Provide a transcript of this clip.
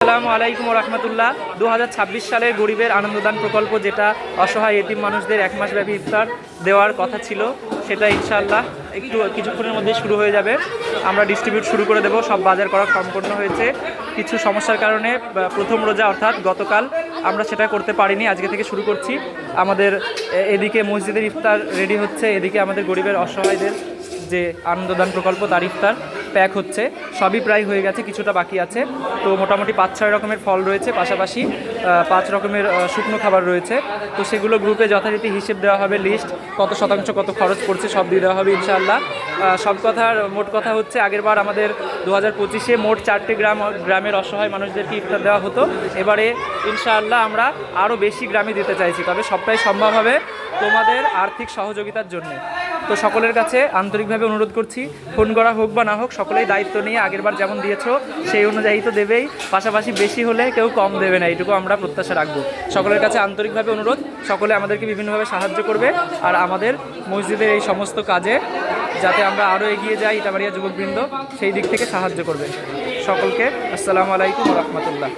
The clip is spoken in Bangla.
আসসালামু আলাইকুম রহমতুল্লাহ। 2026 সালের গরিবের আনন্দদান প্রকল্প, যেটা অসহায় এতিম মানুষদের এক মাস ব্যাপী ইফতার দেওয়ার কথা ছিল, সেটা ইনশাআল্লাহ কিছুক্ষণের মধ্যে শুরু হয়ে যাবে। আমরা ডিস্ট্রিবিউট শুরু করে দেব। সব বাজার করা সম্পন্ন হয়েছে। কিছু সমস্যার কারণে প্রথম রোজা অর্থাৎ গতকাল আমরা সেটা করতে পারিনি, আজকে থেকে শুরু করছি। আমাদের এদিকে মসজিদের ইফতার রেডি হচ্ছে, এদিকে আমাদের গরিবের অসহায়দের যে আনন্দদান প্রকল্প তার ইফতার প্যাক হচ্ছে। সবই প্রায় হয়ে গেছে, কিছুটা বাকি আছে। তো মোটামুটি 5-6 রকমের ফল রয়েছে, পাশাপাশি 5 রকমের শুকনো খাবার রয়েছে। তো সেগুলো গ্রুপে যথারীতি হিসেব দেওয়া হবে, লিস্ট কত শতাংশ কত খরচ পড়ছে সব দিয়ে দেওয়া হবে ইনশাআল্লাহ। সব কথার মোট কথা হচ্ছে, আগেরবার আমাদের 2025-এ মোট 4টে গ্রামের অসহায় মানুষদেরকে ইফতার দেওয়া হতো। এবারে ইনশাআল্লাহ আমরা আরও বেশি গ্রামে দিতে চাইছি, তবে সবটাই সম্ভব হবে তোমাদের আর্থিক সহযোগিতার জন্য। তো সকলের কাছে আন্তরিকভাবে অনুরোধ করছি, ফোন করা হোক বা না হোক, সকলেই দায়িত্ব নিয়ে আগেরবার যেমন দিয়েছো সেই অনুযায়ী তো দেবেই, পাশাপাশি বেশি হলে কেউ কম দেবে না, এইটুকু আমরা প্রত্যাশা রাখবো। সকলের কাছে আন্তরিকভাবে অনুরোধ, সকলে আমাদেরকে বিভিন্নভাবে সাহায্য করবে আর আমাদের মসজিদের এই সমস্ত কাজে যাতে আমরা আরও এগিয়ে যাই, ইটাবাড়িয়া যুবকবৃন্দ সেই দিক থেকে সাহায্য করবে। সকলকে আসসালামু আলাইকুম রহমতুল্লাহ।